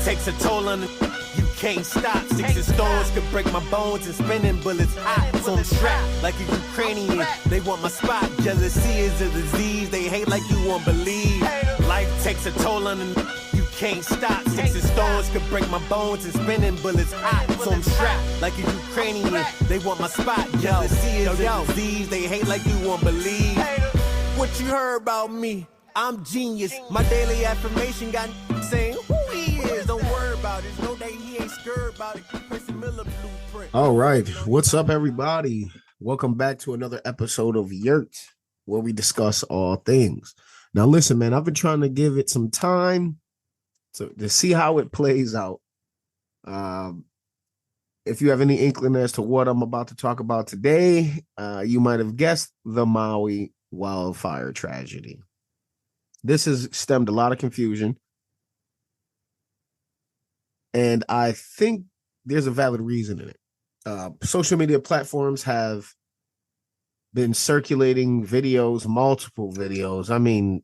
takes a toll on the you can't stop. Sticks and stones could break my bones and spinning bullets hot. So I'm strapped like a Ukrainian. They want my spot. Jealousy is a disease. They hate like you won't believe. Life takes a toll on the you can't stop. Sticks and stones could break my bones and spinning bullets hot. So I'm strapped like a Ukrainian. They want my spot. Jealousy is a disease. They hate like you won't believe. What you heard about me? I'm genius. My daily affirmation got saying who he is. Don't worry about it. No day he ain't scared about it. Miller blueprint. All right. What's up, everybody? Welcome back to another episode of YEART, where we discuss all things. Now, listen, man, I've been trying to give it some time to see how it plays out. If you have any inkling as to what I'm about to talk about today, you might have guessed the Maui wildfire tragedy. This has stemmed a lot of confusion, and I think there's a valid reason in it. Social media platforms have been circulating videos, multiple videos. I mean,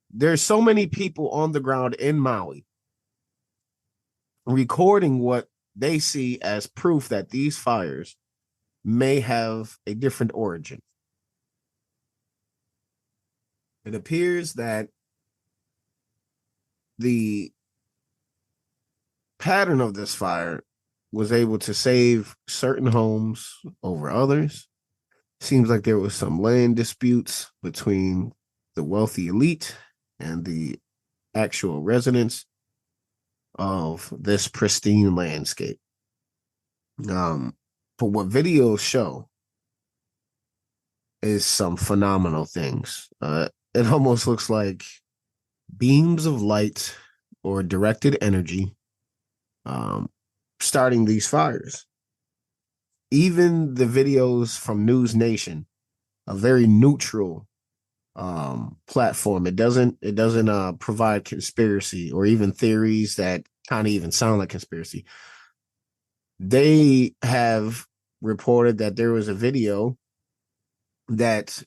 there's so many people on the ground in Maui recording what they see as proof that these fires may have a different origin. It appears that the pattern of this fire was able to save certain homes over others. Seems like there was some land disputes between the wealthy elite and the actual residents of this pristine landscape. But what videos show is some phenomenal things. It almost looks like beams of light or directed energy starting these fires. Even the videos from News Nation, a very neutral platform. It doesn't provide conspiracy or even theories that kind of even sound like conspiracy. They have reported that there was a video that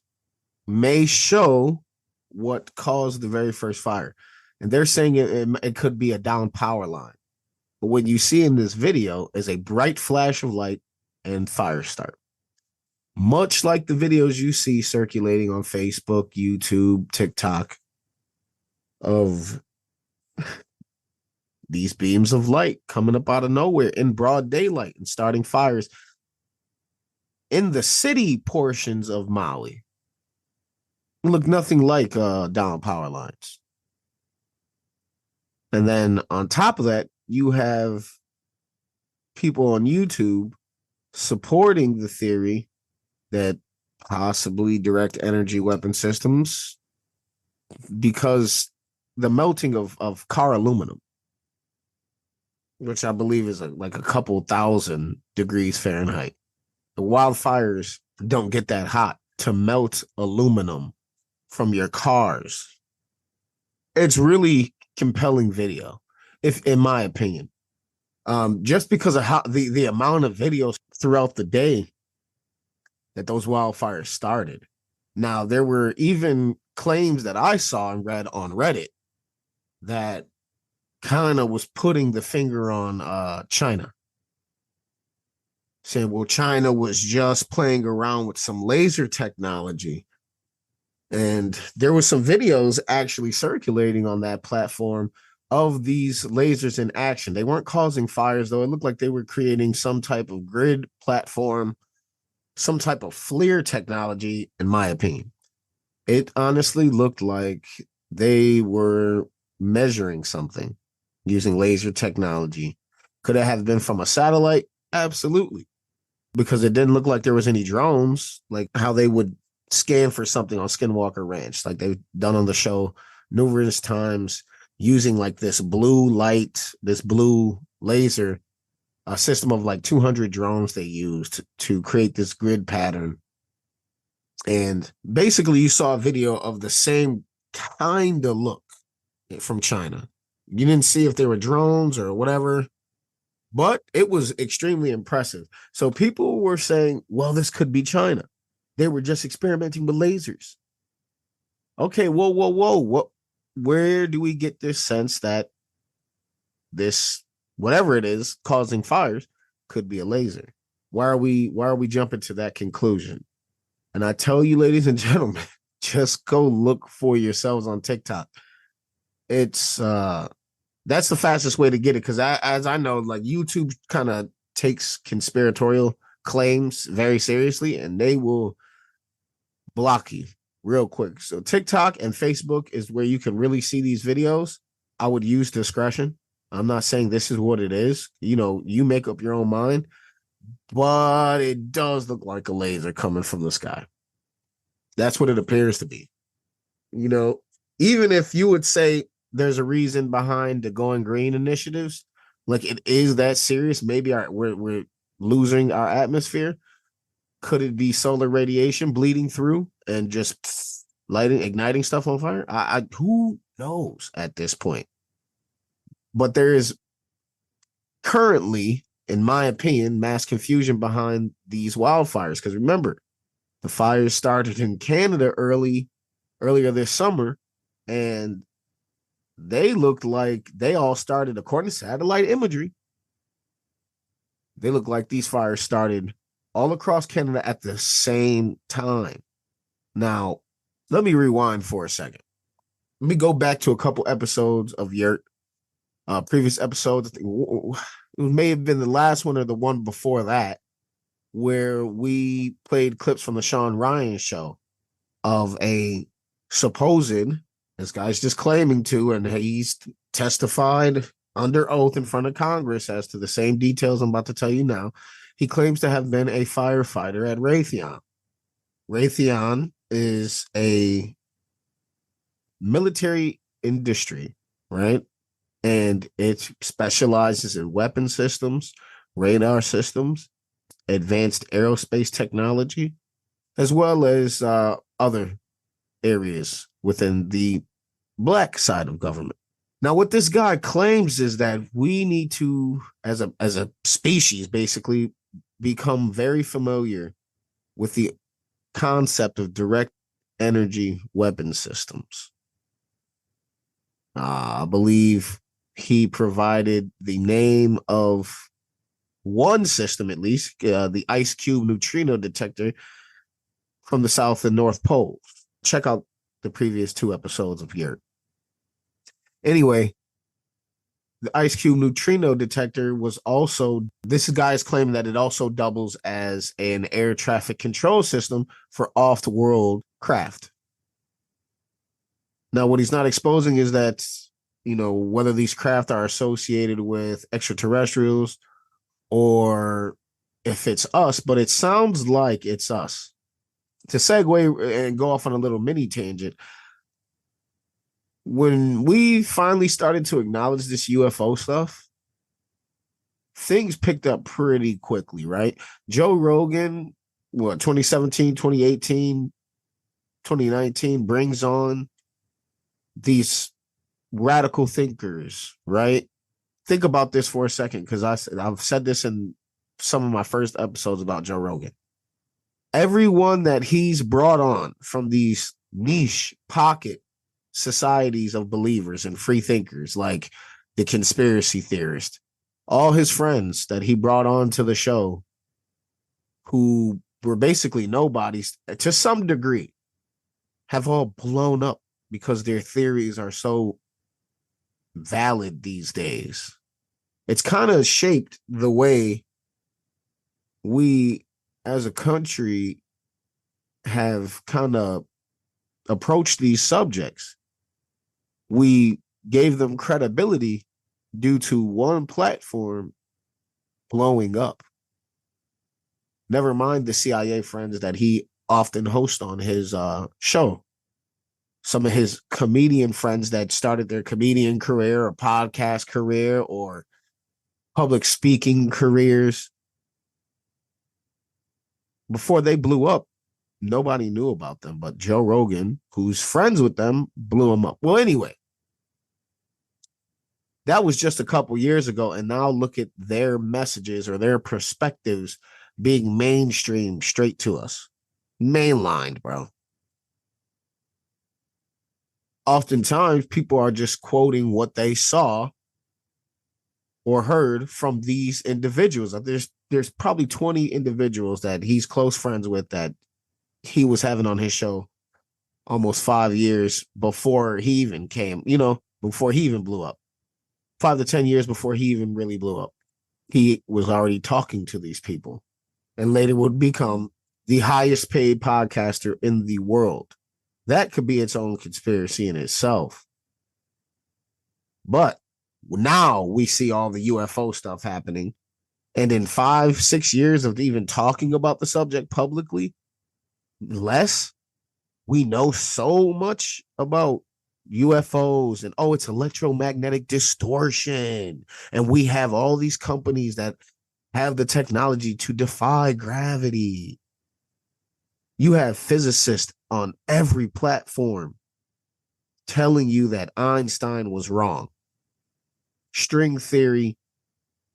may show what caused the very first fire. And they're saying it could be a down power line. But what you see in this video is a bright flash of light and fire start. Much like the videos you see circulating on Facebook, YouTube, TikTok of these beams of light coming up out of nowhere in broad daylight and starting fires in the city portions of Maui. Look nothing like down power lines. And then on top of that, you have people on YouTube supporting the theory that possibly direct energy weapon systems, because the melting of car aluminum, which I believe is like a couple thousand degrees Fahrenheit. The wildfires don't get that hot to melt aluminum from your cars. It's really compelling video, if in my opinion. Just because of how the amount of videos throughout the day that those wildfires started. Now, there were even claims that I saw and read on Reddit that kind of was putting the finger on China, saying, well, China was just playing around with some laser technology. And there were some videos actually circulating on that platform of these lasers in action. They weren't causing fires, though. It looked like they were creating some type of grid platform, some type of FLIR technology, in my opinion. It honestly looked like they were measuring something using laser technology. Could it have been from a satellite? Absolutely. Because it didn't look like there was any drones, like how they would scan for something on Skinwalker Ranch, like they've done on the show numerous times, using like this blue light, this blue laser, a system of like 200 drones they used to create this grid pattern. And basically you saw a video of the same kind of look from China. You didn't see if they were drones or whatever, but it was extremely impressive. So people were saying, well, this could be China. They were just experimenting with lasers. Okay, whoa. Where do we get this sense that this, whatever it is causing fires, could be a laser. Why are we jumping to that conclusion? And I tell you, ladies and gentlemen, just go look for yourselves on TikTok. It's that's the fastest way to get it, because as I know, like, YouTube kind of takes conspiratorial claims very seriously, and they will block you real quick. So TikTok and Facebook is where you can really see these videos. I would use discretion. I'm not saying this is what it is. You make up your own mind, but it does look like a laser coming from the sky. That's what it appears to be. Even if you would say there's a reason behind the Going Green initiatives, like, it is that serious, maybe we're losing our atmosphere. Could it be solar radiation bleeding through and just igniting stuff on fire? Who knows at this point? But there is currently, in my opinion, mass confusion behind these wildfires. Because remember, the fires started in Canada earlier this summer, and they looked like they all started, according to satellite imagery, they look like these fires started all across Canada at the same time. Now, let me rewind for a second. Let me go back to a couple episodes of YEART. Previous episodes, I think it may have been the last one or the one before that, where we played clips from the Sean Ryan show of a supposed, this guy's just claiming to, and he's testified under oath in front of Congress as to the same details I'm about to tell you now. He claims to have been a firefighter at Raytheon. Raytheon is a military industry, right? And it specializes in weapon systems, radar systems, advanced aerospace technology, as well as other areas within the black side of government. Now, what this guy claims is that we need to, as a species, basically become very familiar with the concept of direct energy weapon systems. I believe he provided the name of one system, at least, the ice cube neutrino detector from the South and North Poles. Check out the previous 2 episodes of YEART. Anyway, the ice cube neutrino detector was also, this guy is claiming that it also doubles as an air traffic control system for off-world craft. Now, what he's not exposing is that, whether these craft are associated with extraterrestrials or if it's us, but it sounds like it's us. To segue and go off on a little mini tangent, when we finally started to acknowledge this UFO stuff, things picked up pretty quickly, right? Joe Rogan, 2017, 2018, 2019, brings on these radical thinkers, right? Think about this for a second, because I've said this in some of my first episodes about Joe Rogan. Everyone that he's brought on from these niche pocket societies of believers and free thinkers, like the conspiracy theorist, all his friends that he brought on to the show, who were basically nobodies to some degree, have all blown up because their theories are so valid these days. It's kind of shaped the way we as a country have kind of approached these subjects. We gave them credibility due to one platform blowing up. Never mind the CIA friends that he often hosts on his show. Some of his comedian friends that started their comedian career or podcast career or public speaking careers. Before they blew up, nobody knew about them, but Joe Rogan, who's friends with them, blew them up. Well, anyway, that was just a couple years ago, and now look at their messages or their perspectives being mainstream straight to us. Mainlined, bro. Oftentimes, people are just quoting what they saw or heard from these individuals. There's probably 20 individuals that he's close friends with that he was having on his show almost 5 years before he even came, before he even blew up. 5 to 10 years before he even really blew up. He was already talking to these people and later would become the highest paid podcaster in the world. That could be its own conspiracy in itself. But now we see all the UFO stuff happening. And in 5-6 years of even talking about the subject publicly, we know so much about UFOs and it's electromagnetic distortion. And we have all these companies that have the technology to defy gravity. You have physicists on every platform telling you that Einstein was wrong. String theory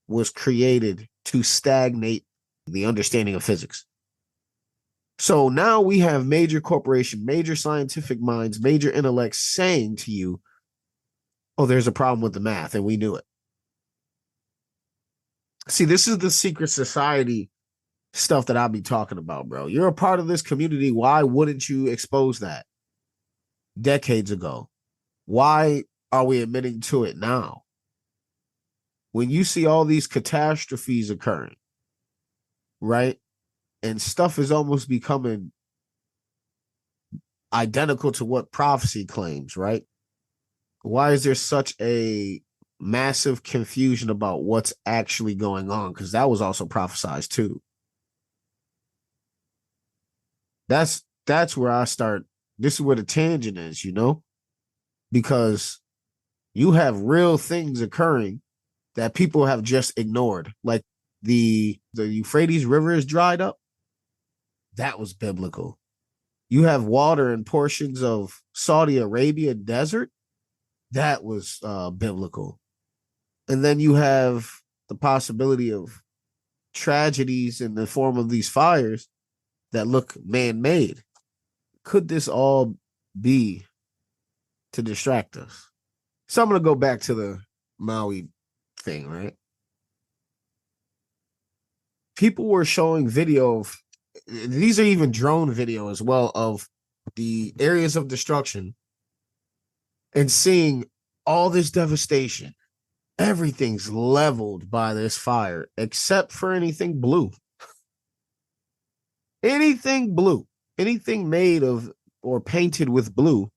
was created to stagnate the understanding of physics. So now we have major corporation, major scientific minds, major intellects saying to you, there's a problem with the math, and we knew it. See, this is the secret society stuff that I'll be talking about, bro. You're a part of this community. Why wouldn't you expose that decades ago? Why are we admitting to it now? When you see all these catastrophes occurring, right? And stuff is almost becoming identical to what prophecy claims, right? Why is there such a massive confusion about what's actually going on? Because that was also prophesized too. That's where I start. This is where the tangent is, because you have real things occurring that people have just ignored. Like the Euphrates River is dried up. That was biblical. You have water in portions of Saudi Arabia desert. That was biblical. And then you have the possibility of tragedies in the form of these fires that look man-made. Could this all be to distract us? So I'm going to go back to the Maui thing, right? People were showing video of, these are even drone video as well, of the areas of destruction and seeing all this devastation. Everything's leveled by this fire except for anything blue. Anything blue, anything made of or painted with blue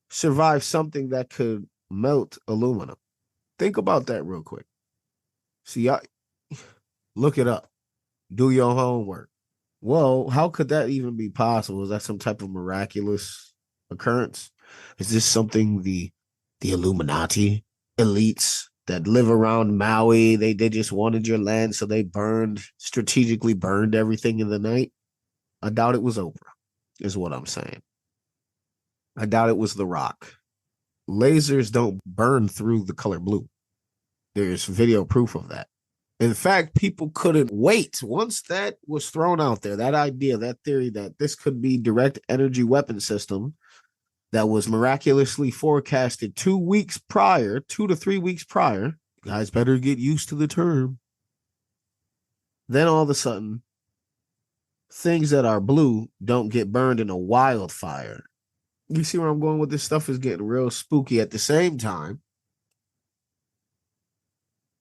survives something that could melt aluminum. Think about that real quick. See, look it up. Do your homework. Well, how could that even be possible? Is that some type of miraculous occurrence? Is this something the Illuminati elites that live around Maui, they just wanted your land, so they strategically burned everything in the night? I doubt it was Oprah, is what I'm saying. I doubt it was The Rock. Lasers don't burn through the color blue. There's video proof of that. In fact, people couldn't wait. Once that was thrown out there, that idea, that theory that this could be direct energy weapon system that was miraculously forecasted 2 to 3 weeks prior. You guys better get used to the term. Then all of a sudden, things that are blue don't get burned in a wildfire. You see where I'm going with this? Stuff is getting real spooky. At the same time,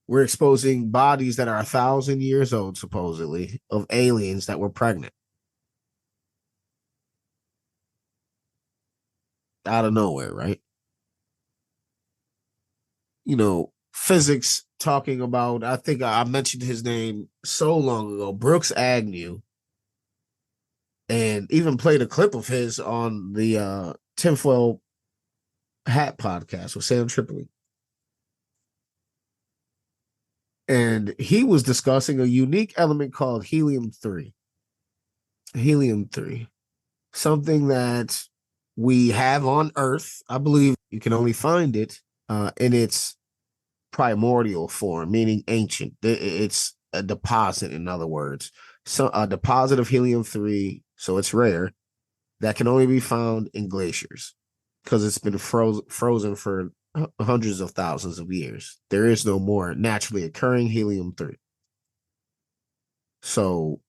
we're exposing bodies that are 1,000 years old, supposedly, of aliens that were pregnant. Out of nowhere, right? Physics talking about, I think I mentioned his name so long ago, Brooks Agnew, and even played a clip of his on the Tinfoil Hat podcast with Sam Tripoli. And he was discussing a unique element called helium-3. Helium-3. Something that we have on Earth. I believe you can only find it in its primordial form, meaning ancient. It's a deposit, in other words. So a deposit of helium-3, so it's rare, that can only be found in glaciers because it's been frozen for hundreds of thousands of years. There is no more naturally occurring helium-3. So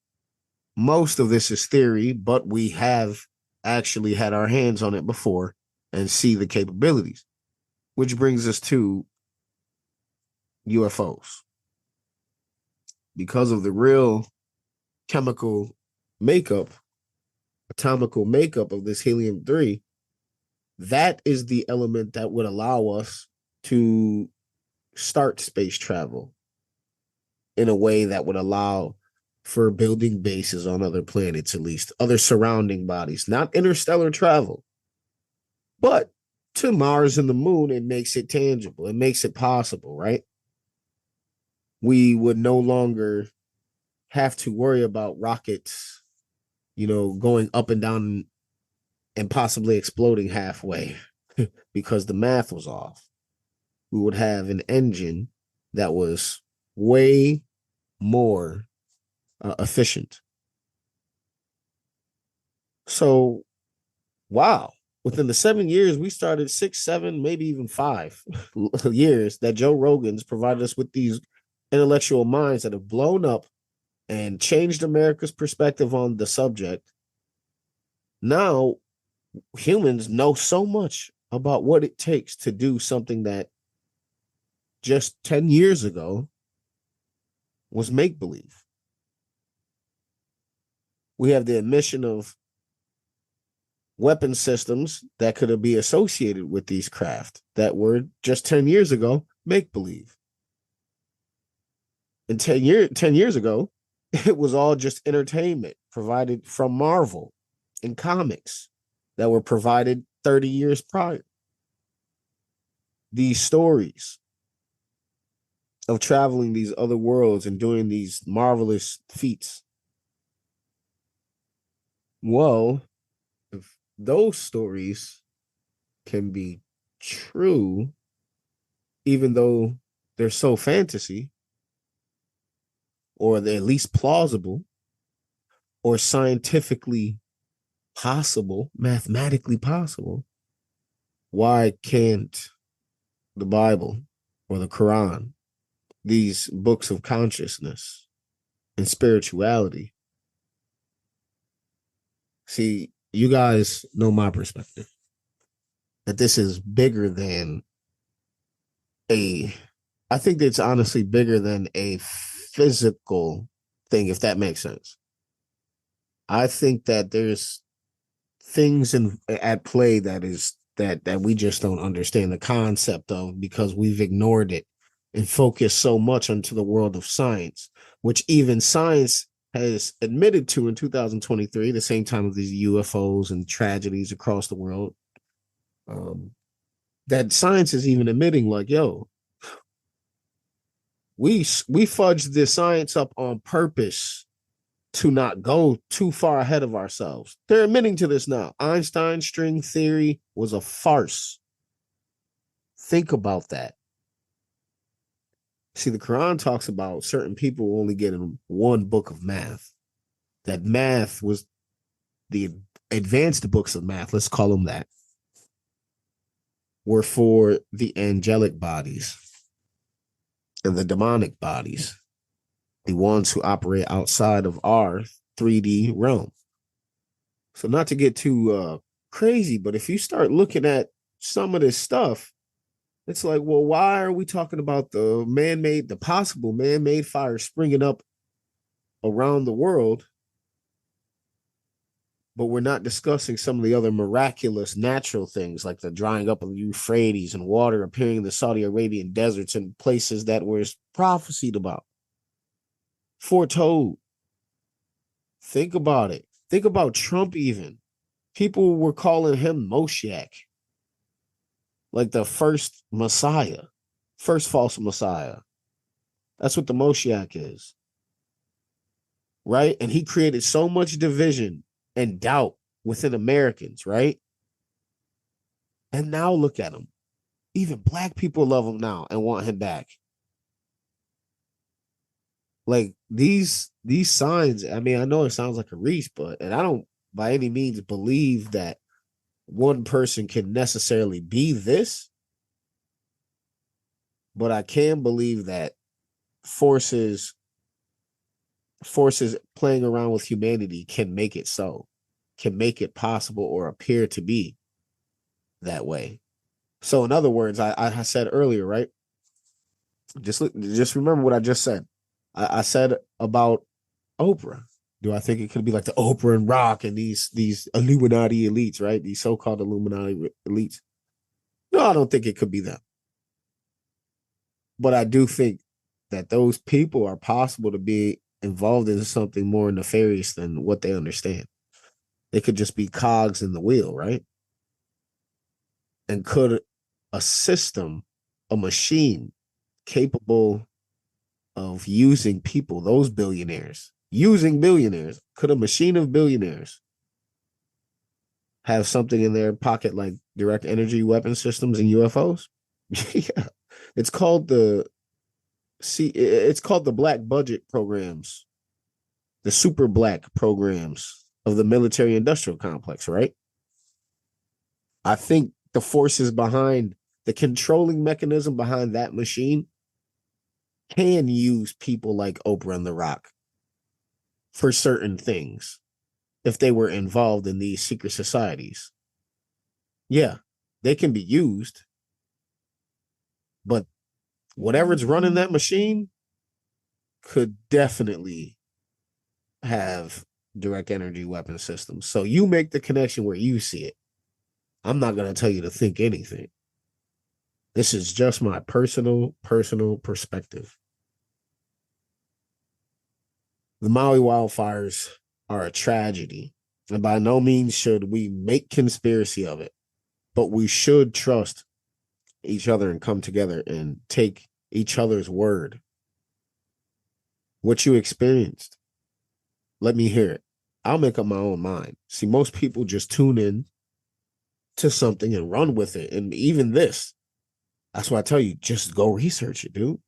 most of this is theory, but we have actually had our hands on it before and see the capabilities, which brings us to UFOs. Because of the real chemical makeup, atomical makeup of this helium-3, that is the element that would allow us to start space travel in a way that would allow for building bases on other planets, at least other surrounding bodies, not interstellar travel, but to Mars and the moon. It makes it tangible. It makes it possible, right? We would no longer have to worry about rockets, going up and down and possibly exploding halfway because the math was off. We would have an engine that was way more efficient. So, wow. Within the 7 years, we started 6, 7, maybe even 5 years that Joe Rogan's provided us with these intellectual minds that have blown up and changed America's perspective on the subject. Now, humans know so much about what it takes to do something that just 10 years ago was make-believe. We have the admission of weapon systems that could be associated with these craft that were just 10 years ago make-believe. And 10 years ago, it was all just entertainment provided from Marvel and comics that were provided 30 years prior. These stories of traveling these other worlds and doing these marvelous feats. Well, if those stories can be true, even though they're so fantasy, or they're at least plausible, or scientifically possible, mathematically possible, why can't the Bible or the Quran, these books of consciousness and spirituality? See, you guys know my perspective, that this is bigger than I think it's honestly bigger than a physical thing, if that makes sense. I think that there's things at play that we just don't understand the concept of, because we've ignored it and focused so much onto the world of science, which even science has admitted to in 2023, the same time of these UFOs and tragedies across the world, that science is even admitting, like, yo, we fudged this science up on purpose to not go too far ahead of ourselves. They're admitting to this now. Einstein's string theory was a farce. Think about that. See, the Quran talks about certain people only getting one book of math. That math was the advanced books of math, let's call them that, were for the angelic bodies and the demonic bodies, the ones who operate outside of our 3D realm. So not to get too crazy, but if you start looking at some of this stuff, it's like, well, why are we talking about the possible man-made fire springing up around the world, but we're not discussing some of the other miraculous natural things, like the drying up of the Euphrates and water appearing in the Saudi Arabian deserts and places that were prophesied about, foretold. Think about it. Think about Trump even. People were calling him Moshiach, like the first Messiah, first false Messiah. That's what the Moshiach is, right? And he created so much division and doubt within Americans, right? And now look at him. Even black people love him now and want him back. Like these signs, I mean, I know it sounds like a reach, and I don't by any means believe that one person can necessarily be this. But I can believe that forces playing around with humanity can make it so, can make it possible or appear to be that way. So in other words, I said earlier, right? Just remember what I just said. I said about Oprah. Do I think it could be like the Oprah and Rock and these Illuminati elites, right? These so-called Illuminati elites. No, I don't think it could be them. But I do think that those people are possible to be involved in something more nefarious than what they understand. They could just be cogs in the wheel, right? And could a system, a machine capable of using people, those billionaires, using billionaires, could a machine of billionaires have something in their pocket like direct energy weapon systems and UFOs? Yeah. It's called the black budget programs, the super black programs of the military industrial complex, right? I think the forces behind the controlling mechanism behind that machine can use people like Oprah and The Rock for certain things if they were involved in these secret societies. Yeah, they can be used, but whatever's running that machine could definitely have direct energy weapon systems. So you make the connection where you see it. I'm not going to tell you to think anything. This is just my personal perspective. The Maui wildfires are a tragedy, and by no means should we make conspiracy of it, but we should trust each other and come together and take each other's word. What you experienced, let me hear it. I'll make up my own mind. See, most people just tune in to something and run with it. And even this, that's why I tell you, just go research it, dude.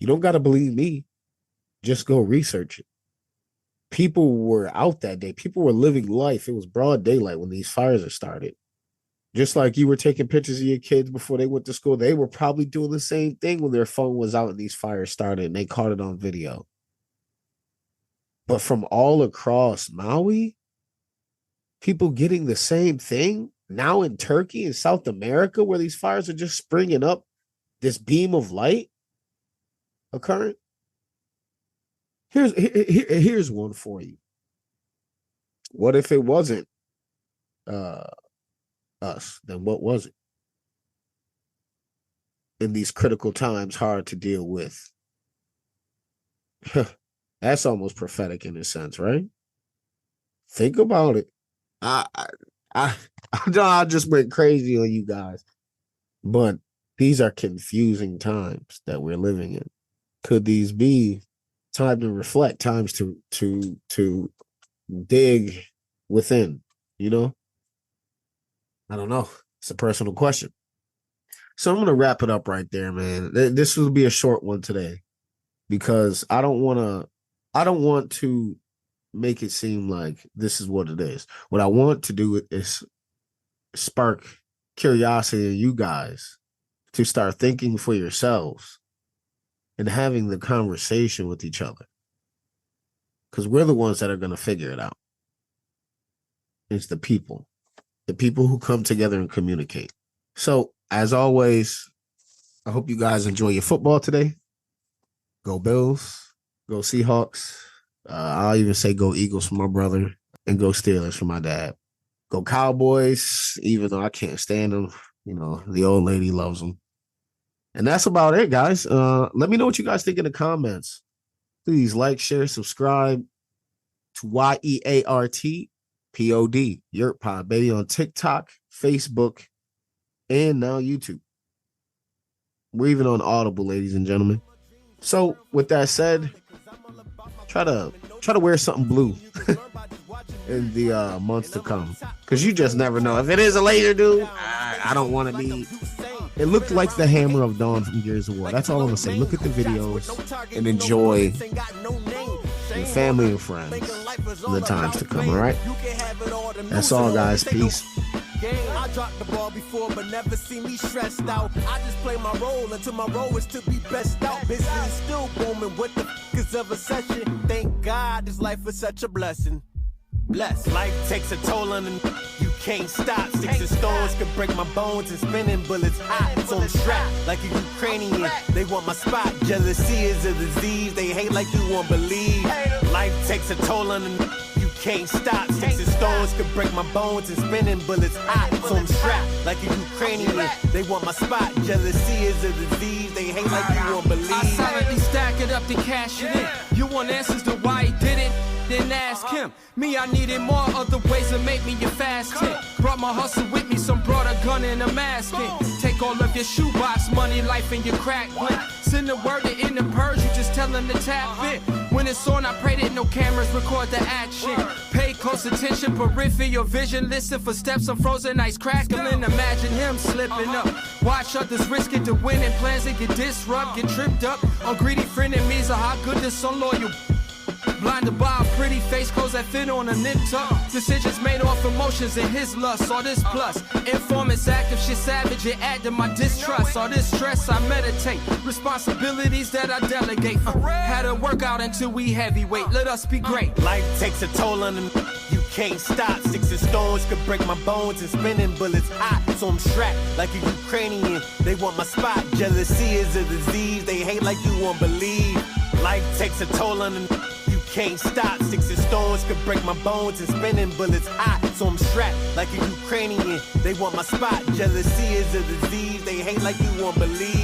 You don't got to believe me. Just go research it. People were out that day. People were living life. It was broad daylight when these fires are started. Just like you were taking pictures of your kids before they went to school, they were probably doing the same thing when their phone was out and these fires started and they caught it on video. But from all across Maui, people getting the same thing now in Turkey and South America, where these fires are just springing up, this beam of light occurring. Here's one for you. What if it wasn't us? Then what was it? In these critical times, hard to deal with. That's almost prophetic in a sense, right? Think about it. I just went crazy on you guys, but these are confusing times that we're living in. Could these be time to reflect, times to dig within? You know, I don't know. It's a personal question. So I'm gonna wrap it up right there, man. This will be a short one today because I don't want to make it seem like this is what it is. What I want to do is spark curiosity in you guys to start thinking for yourselves and having the conversation with each other. Because we're the ones that are going to figure it out. It's the people who come together and communicate. So, as always, I hope you guys enjoy your football today. Go Bills, go Seahawks. I'll even say go Eagles for my brother and go Steelers for my dad. Go Cowboys, even though I can't stand them. You know, the old lady loves them. And that's about it, guys. Let me know what you guys think in the comments. Please like, share, subscribe to YEART POD, YEART Pod, baby, on TikTok, Facebook, and now YouTube. We're even on Audible, ladies and gentlemen. So, with that said, try to wear something blue in the months to come, because you just never know. If it is a laser, dude, I don't want to be. It looked like the Hammer of Dawn from Gears of War. That's all I'm gonna say. Look at the videos and enjoy your family and friends in the times to come. All right, that's all, guys. Peace. I dropped the ball before, but never see me stressed out. I just play my role until my role is to be best out. Business is still booming. What the is of a session? Thank God this life is such a blessing. Blessed. Life takes a toll on the you can't stop. Sticks and stones can break my bones and spinning bullets hot. So I'm strapped like a Ukrainian. They want my spot. Jealousy is a disease. They hate like you won't believe. Life takes a toll on the you can't stop. Sticks and stones can break my bones and spinning bullets hot. So I'm strapped like a Ukrainian. They want my spot. Jealousy is a disease. They hate like you won't believe. I silently stack it up to cash it in. You want answers to why he did it? Then ask him. Me, I needed more other ways to make me your fast tip. Brought my hustle with me, some brought a gun and a mask in. Take all of your shoebox money, life and your crack blend. Send the word to in the purge, you just tell them to tap it. When it's on, I pray that no cameras record the action. Pay close attention, peripheral vision. Listen for steps of frozen ice crackling. Imagine him slipping up. Watch others risk it to win and plans that get disrupt, get tripped up on greedy frenemies of how good this unloyal. Blinded by a pretty face, clothes that fit on a nip tuck. Decisions made off emotions and his lust. All this plus informants active, shit savage. It add to my distrust. All this stress I meditate. Responsibilities that I delegate. Had to work out until we heavyweight. Let us be great. Life takes a toll on them. You can't stop. Sticks and stones could break my bones and spinning bullets hot. So I'm strapped like a Ukrainian. They want my spot. Jealousy is a disease. They hate like you won't believe. Life takes a toll on them. Can't stop. Sticks and stones could break my bones and spinning bullets hot. So I'm strapped like a Ukrainian. They want my spot. Jealousy is a disease. They hate like you won't believe.